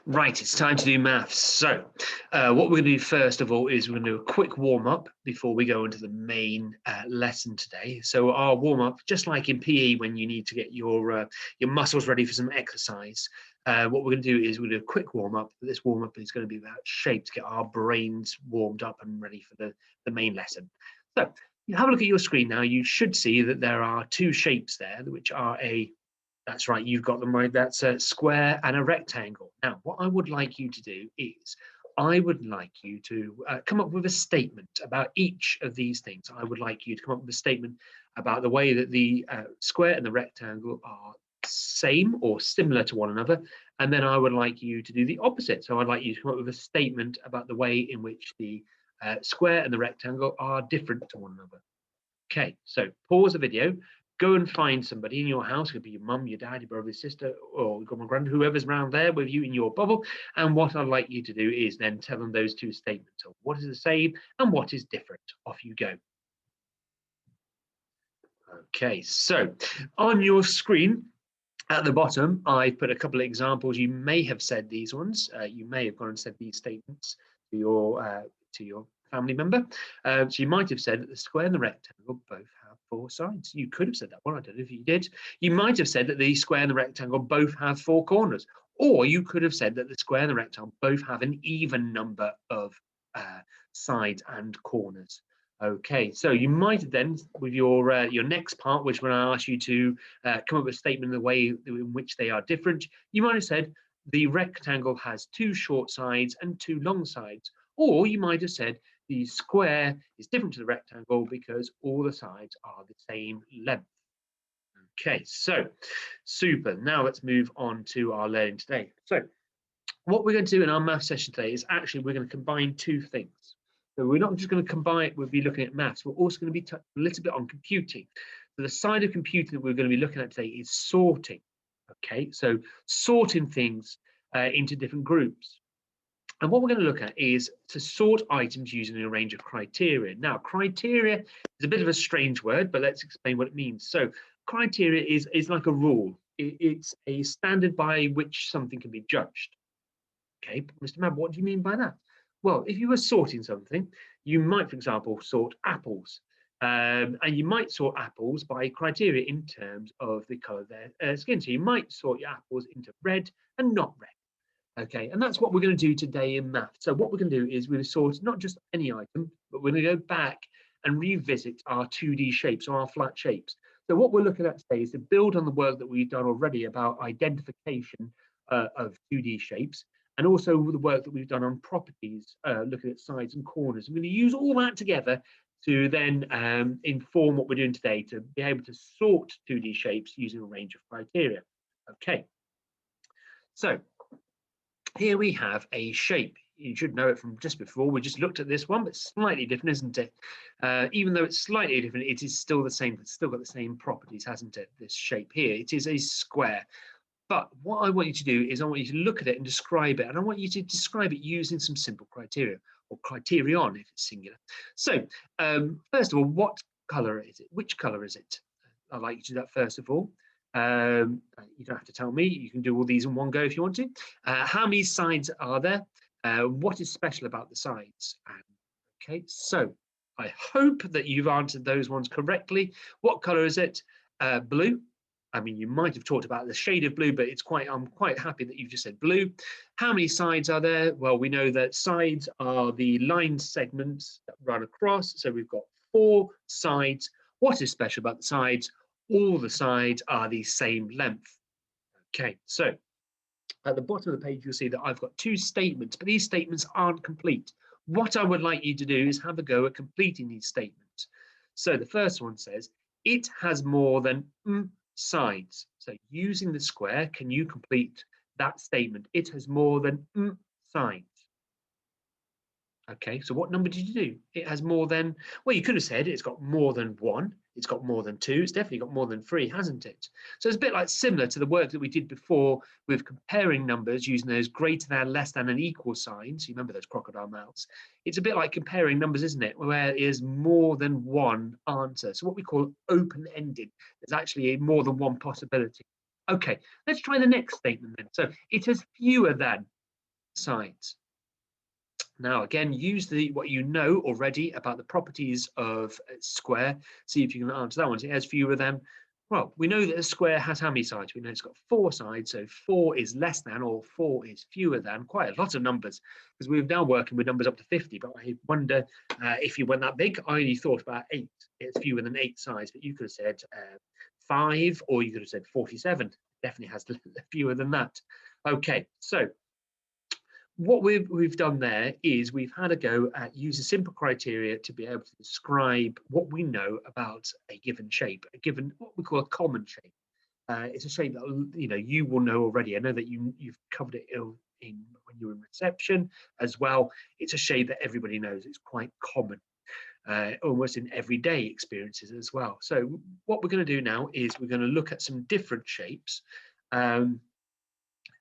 Right, it's time to do maths. So, what we're going to do first of all is we're going to do a quick warm up before we go into the main lesson today. So, our warm up, just like in PE, when you need to get your muscles ready for some exercise, what we're going to do is we're going to do a quick warm up. This warm up is going to be about shape to get our brains warmed up and ready for the main lesson. So, you have a look at your screen now. You should see that there are two shapes there, which are that's right, you've got them right. That's a square and a rectangle. Now, what I would like you to do is I would like you to come up with a statement about each of these things. I would like you to come up with a statement about the way that the square and the rectangle are same or similar to one another. And then I would like you to do the opposite. So I'd like you to come up with a statement about the way in which the square and the rectangle are different to one another. Okay, so pause the video. Go and find somebody in your house. It could be your mum, your dad, your brother, your sister, or your grand, whoever's around there with you in your bubble. And what I'd like you to do is then tell them those two statements of what is the same and what is different. Off you go. Okay, so on your screen at the bottom, I put a couple of examples. You may have said these ones. You may have gone and said these statements to your family member. So you might have said that the square and the rectangle both have four sides. You could have said that one. I don't know if you did. You might have said that the square and the rectangle both have four corners. Or you could have said that the square and the rectangle both have an even number of sides and corners. Okay, so you might have then, with your next part, which when I ask you to come up with a statement in the way in which they are different, you might have said the rectangle has two short sides and two long sides. Or you might have said the square is different to the rectangle because all the sides are the same length. Okay, so super. Now let's move on to our learning today. So what we're going to do in our math session today is actually we're going to combine two things. So we're not just going to combine, we'll be looking at maths, we're also going to be touching a little bit on computing. So the side of computing that we're going to be looking at today is sorting. Okay, so sorting things into different groups. And what we're going to look at is to sort items using a range of criteria. Now, criteria is a bit of a strange word, but let's explain what it means. So criteria is like a rule. It's a standard by which something can be judged. Okay, Mr. Mabbutt, what do you mean by that? Well, if you were sorting something, you might, for example, sort apples. And you might sort apples by criteria in terms of the colour of their skin. So you might sort your apples into red and not red. Okay, and that's what we're going to do today in math. So what we're going to do is we're going to sort not just any item, but we're going to go back and revisit our 2D shapes or our flat shapes. So what we're looking at today is to build on the work that we've done already about identification of 2D shapes, and also the work that we've done on properties, looking at sides and corners. I'm going to use all that together to then inform what we're doing today to be able to sort 2D shapes using a range of criteria. Okay, so here we have a shape. You should know it from just before. We just looked at this one, but slightly different, isn't it? Even though it's slightly different, it is still the same. It's still got the same properties, hasn't it? This shape here, it is a square. But what I want you to do is I want you to look at it and describe it. And I want you to describe it using some simple criteria, or criterion if it's singular. So first of all, what colour is it? Which colour is it? I'd like you to do that first of all. You don't have to tell me. You can do all these in one go if you want to. How many sides are there? What is special about the sides? Okay, so I hope that you've answered those ones correctly. What colour is it? Blue. I mean, you might have talked about the shade of blue, but I'm quite happy that you've just said blue. How many sides are there? Well, we know that sides are the line segments that run across. So we've got 4 sides. What is special about the sides? All the sides are the same length. Okay, so at the bottom of the page, you'll see that I've got 2 statements, but these statements aren't complete. What I would like you to do is have a go at completing these statements. So the first one says, it has more than sides. So using the square, can you complete that statement? It has more than sides. Okay, so what number did you do? It has more than, well, you could have said it's got more than 1, it's got more than 2, it's definitely got more than 3, hasn't it? So it's a bit like similar to the work that we did before with comparing numbers using those greater than, less than, and equal signs. You remember those crocodile mouths? It's a bit like comparing numbers, isn't it? Where there is more than one answer. So what we call open-ended. There's actually more than one possibility. Okay, let's try the next statement then. So it has fewer than. sides. Now, again, use what you know already about the properties of a square. See if you can answer that one. So it has fewer than. Well, we know that a square has how many sides? We know it's got 4 sides, so 4 is less than or 4 is fewer than. Quite a lot of numbers, because we're now working with numbers up to 50. But I wonder if you went that big. I only thought about 8. It's fewer than 8 sides, but you could have said 5, or you could have said 47. Definitely has fewer than that. Okay, so what we've done there is we've had a go at using simple criteria to be able to describe what we know about a given shape, a given what we call a common shape. It's a shape that you will know already. I know that you've covered it in when you were in reception as well. It's a shape that everybody knows. It's quite common, almost in everyday experiences as well. So what we're going to do now is we're going to look at some different shapes.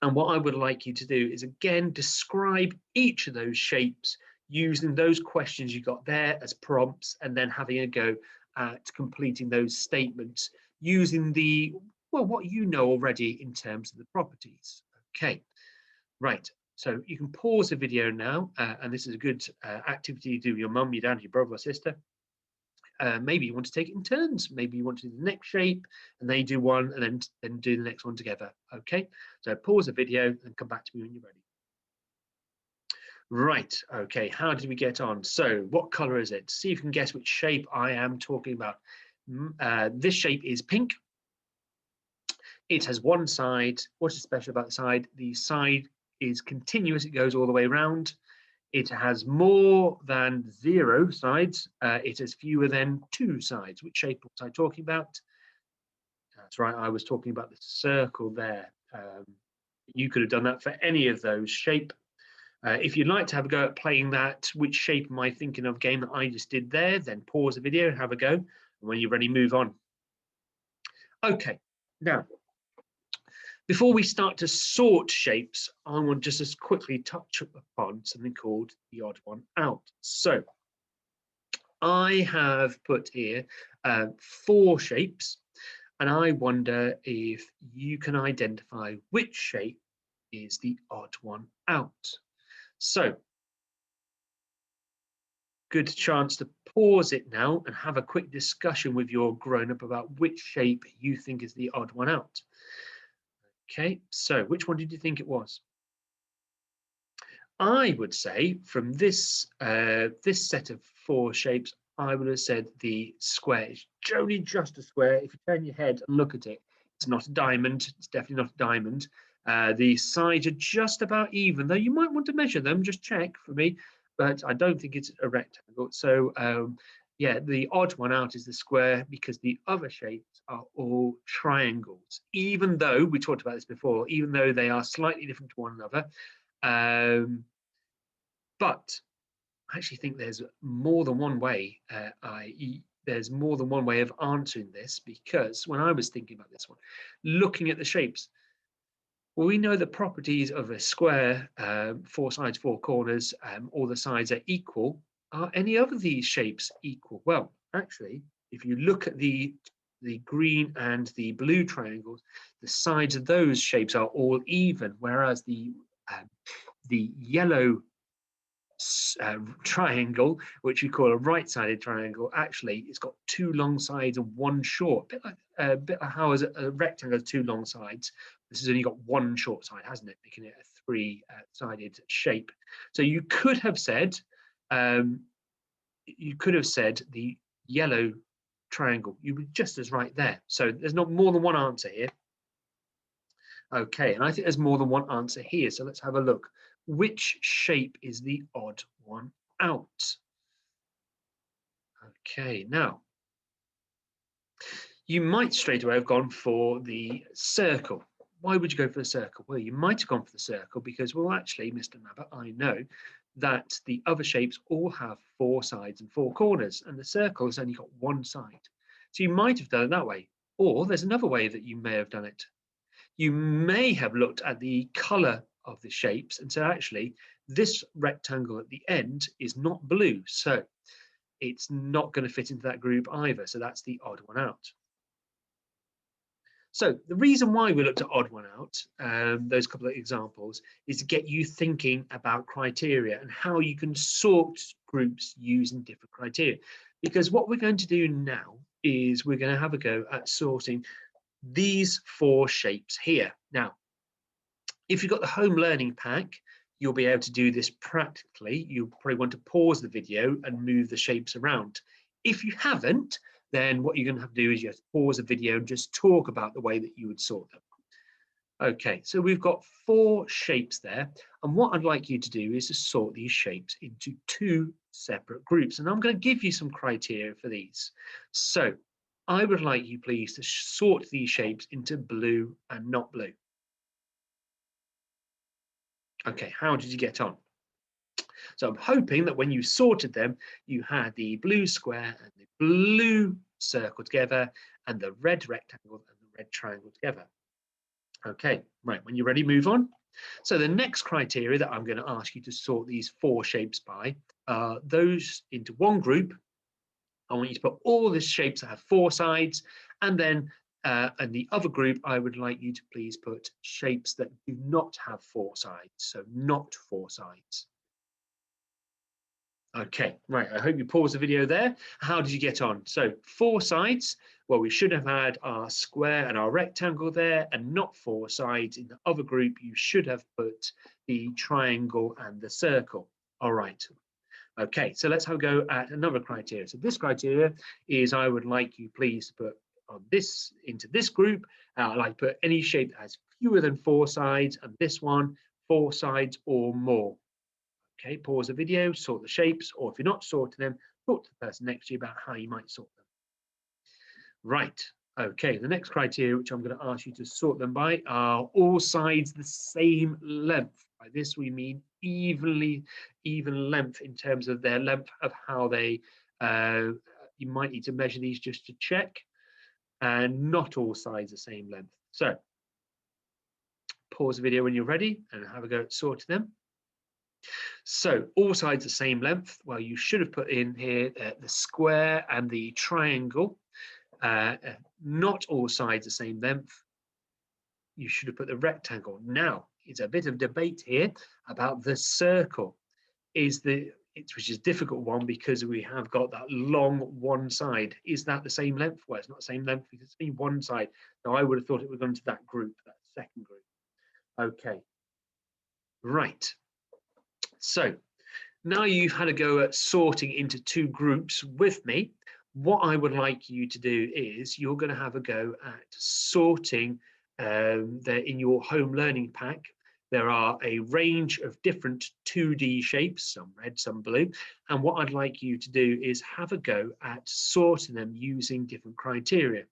And what I would like you to do is, again, describe each of those shapes using those questions you got there as prompts, and then having a go at completing those statements using what you know already in terms of the properties. Okay, right. So you can pause the video now, and this is a good activity to do with your mum, your dad, your brother or sister. Maybe you want to take it in turns. Maybe you want to do the next shape and they do one, and then do the next one together. Okay, so pause the video and come back to me when you're ready. Right, okay, how did we get on? So what color is it? See if you can guess which shape I am talking about. This shape is pink. It has one side. What is special about the side? The side is continuous. It goes all the way around. It has more than 0 sides. It has fewer than 2 sides. Which shape was I talking about? That's right, I was talking about the circle there. You could have done that for any of those shape. If you'd like to have a go at playing that, which shape am I thinking of game that I just did there, then pause the video and have a go. And when you're ready, move on. Okay, now, before we start to sort shapes, I want just to quickly touch upon something called the odd one out. So I have put here 4 shapes, and I wonder if you can identify which shape is the odd one out. So, good chance to pause it now and have a quick discussion with your grown-up about which shape you think is the odd one out. Okay, so which one did you think it was? I would say from this set of 4 shapes, I would have said the square is only just a square. If you turn your head and look at it, it's not a diamond. It's definitely not a diamond. The sides are just about even, though you might want to measure them. Just check for me, but I don't think it's a rectangle. So yeah, the odd one out is the square, because the other shapes are all triangles. Even though we talked about this before, even though they are slightly different to one another. But I actually think there's more than one way. There's more than one way of answering this, because when I was thinking about this one, looking at the shapes, well, we know the properties of a square, 4 sides, 4 corners, all the sides are equal. Are any of these shapes equal? Well, actually, if you look at the green and the blue triangles, the sides of those shapes are all even, whereas the yellow triangle, which we call a right-sided triangle, actually it's got 2 long sides and 1 short. A bit like how a rectangle has 2 long sides. This has only got 1 short side, hasn't it? Making it a 3-sided shape. So you could have said the yellow triangle. You were just as right there. So there's not more than one answer here. Okay, and I think there's more than one answer here. So let's have a look. Which shape is the odd one out? Okay, now, you might straight away have gone for the circle. Why would you go for the circle? Well, you might have gone for the circle because, well, actually, Mr. Mabbutt, I know that the other shapes all have 4 sides and 4 corners, and the circle has only got 1 side. So you might have done it that way. Or there's another way that you may have done it. You may have looked at the color of the shapes and said, actually, this rectangle at the end is not blue, so it's not going to fit into that group either. So that's the odd one out. So the reason why we looked at odd one out, those couple of examples, is to get you thinking about criteria and how you can sort groups using different criteria. Because what we're going to do now is we're going to have a go at sorting these 4 shapes here. Now, if you've got the home learning pack, you'll be able to do this practically. You'll probably want to pause the video and move the shapes around. If you haven't, then what you're going to have to do is you have to pause the video and just talk about the way that you would sort them. Okay, so we've got 4 shapes there, and what I'd like you to do is to sort these shapes into 2 separate groups, and I'm going to give you some criteria for these. So I would like you please to sort these shapes into blue and not blue. Okay, how did you get on? So I'm hoping that when you sorted them, you had the blue square and the blue circle together and the red rectangle and the red triangle together. Okay, right, when you're ready, move on. So the next criteria that I'm going to ask you to sort these 4 shapes by are those into one group. I want you to put all the shapes that have 4 sides, and then in the other group, I would like you to please put shapes that do not have 4 sides, so not 4 sides. Okay, right, I hope you paused the video there. How did you get on? So 4 sides, well, we should have had our square and our rectangle there, and not 4 sides. In the other group, you should have put the triangle and the circle. All right. Okay, so let's have a go at another criteria. So this criteria is I would like you please to put on this into this group. I'd like to put any shape that has fewer than 4 sides, and this one 4 sides or more. Okay, pause the video, sort the shapes, or if you're not sorting them, talk to the person next to you about how you might sort them. Right, okay, the next criteria which I'm going to ask you to sort them by are all sides the same length. By this we mean even length in terms of their length of how they, you might need to measure these just to check, and not all sides the same length. So pause the video when you're ready and have a go at sorting them. So all sides the same length. Well, you should have put in here the square and the triangle. Not all sides the same length. You should have put the rectangle. Now, it's a bit of debate here about the circle. Which is a difficult one because we have got that long one side. Is that the same length? Well, it's not the same length because it's been one side. Now, I would have thought it would go into that group, that second group. Okay, right. So now you've had a go at sorting into 2 groups with me. What I would like you to do is you're going to have a go at sorting in your home learning pack. There are a range of different 2D shapes, some red, some blue. And what I'd like you to do is have a go at sorting them using different criteria.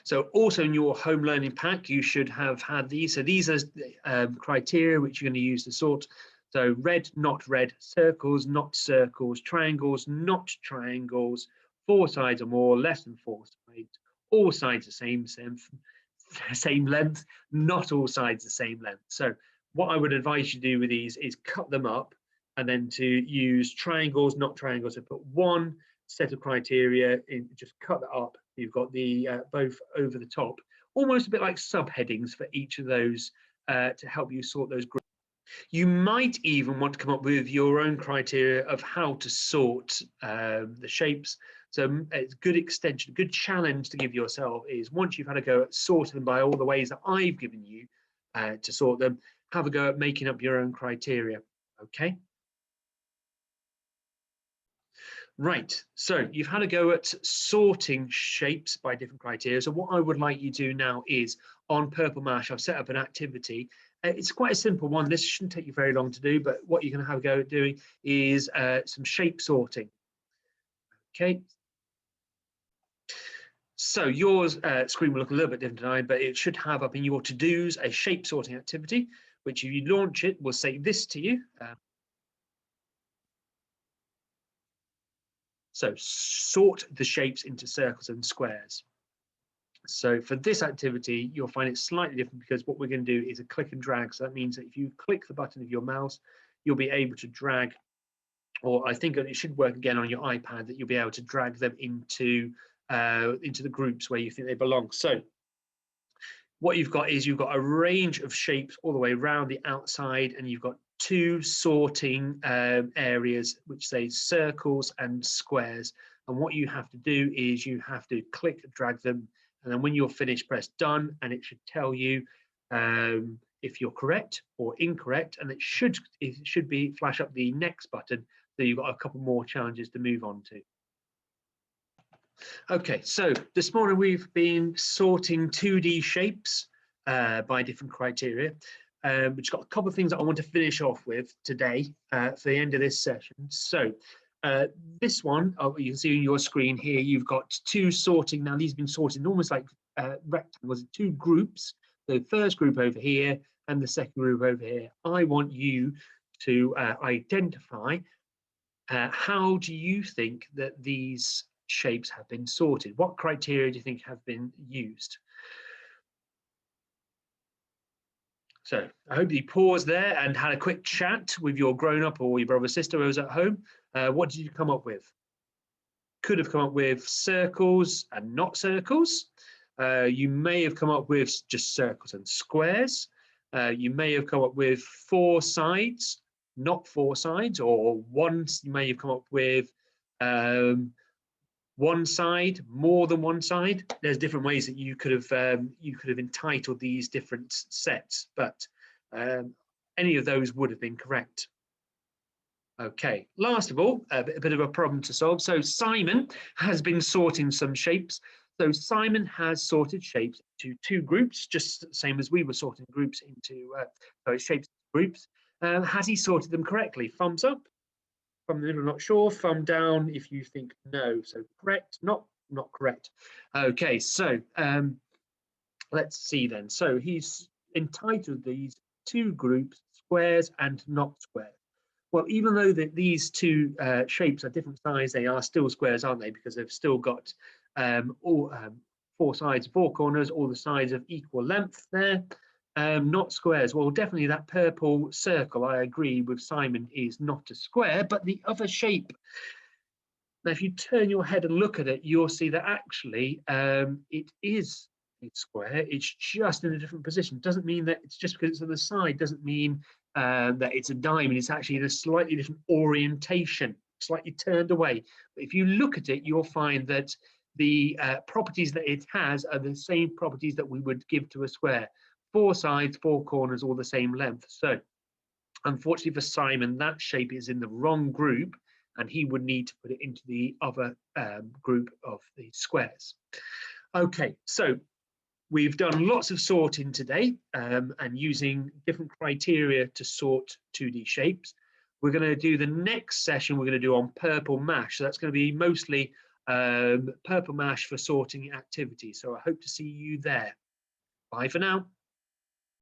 So also in your home learning pack, you should have had these. So these are criteria which you're going to use to sort. So red, not red, circles, not circles, triangles, not triangles, 4 sides or more, less than 4 sides, all sides the same length, not all sides the same length. So what I would advise you to do with these is cut them up and then to use triangles, not triangles. So put one set of criteria in, just cut that up. You've got the both over the top, almost a bit like subheadings for each of those to help you sort those groups. You might even want to come up with your own criteria of how to sort the shapes. So it's good extension, good challenge to give yourself is once you've had a go at sorting them by all the ways that I've given you to sort them, have a go at making up your own criteria. Okay. Right, so you've had a go at sorting shapes by different criteria. So what I would like you to do now is on Purple Mash, I've set up an activity. It's quite a simple one. This shouldn't take you very long to do, but what you're going to have a go at doing is some shape sorting. Okay. So yours screen will look a little bit different tonight, but it should have up in your to-dos a shape sorting activity, which if you launch it, will say this to you. So sort the shapes into circles and squares. So for this activity, you'll find it slightly different because what we're going to do is a click and drag. So that means that if you click the button of your mouse, you'll be able to drag, or I think it should work again on your iPad, that you'll be able to drag them into into the groups where you think they belong. So what you've got is you've got a range of shapes all the way around the outside, and you've got two sorting areas which say circles and squares. And what you have to do is you have to click, drag them, and then when you're finished, press done, and it should tell you if you're correct or incorrect, and it should be flash up the next button. So you've got a couple more challenges to move on to. Okay, so this morning we've been sorting 2D shapes by different criteria. Which got a couple of things that I want to finish off with today for the end of this session. So this one, you can see on your screen here, you've got two sorting. Now these have been sorted almost like rectangles, two groups. The first group over here and the second group over here. I want you to identify how do you think that these shapes have been sorted? What criteria do you think have been used? So I hope you paused there and had a quick chat with your grown-up or your brother or sister who was at home. What did you come up with? Could have come up with circles and not circles. You may have come up with just circles and squares. You may have come up with four sides, not four sides, or one. You may have come up with one side, more than one side. There's different ways that you could have entitled these different sets, but any of those would have been correct. Okay, last of all, a bit of a problem to solve. So Simon has been sorting some shapes. So Simon has sorted shapes into two groups, just the same as we were sorting groups into shapes groups. Has he sorted them correctly? Thumbs up. From the middle, not sure. Thumb down if you think no. So correct, not correct. Okay, so let's see then. So he's entitled these two groups, squares and not squares. Well, even though these two shapes are different size, they are still squares, aren't they? Because they've still got all four sides, four corners, all the sides of equal length there. Not squares. Well, definitely that purple circle, I agree with Simon, is not a square, but the other shape. Now, if you turn your head and look at it, you'll see that actually it is a square. It's just in a different position. Doesn't mean that it's just because it's on the side, doesn't mean that it's a diamond. It's actually in a slightly different orientation, slightly turned away. But if you look at it, you'll find that the properties that it has are the same properties that we would give to a square. Four sides, four corners, all the same length. So unfortunately for Simon, that shape is in the wrong group, and he would need to put it into the other group of the squares. Okay, so we've done lots of sorting today and using different criteria to sort 2D shapes. We're going to do the next session, we're going to do on purple mash. So that's going to be mostly purple mash for sorting activities. So I hope to see you there. Bye for now.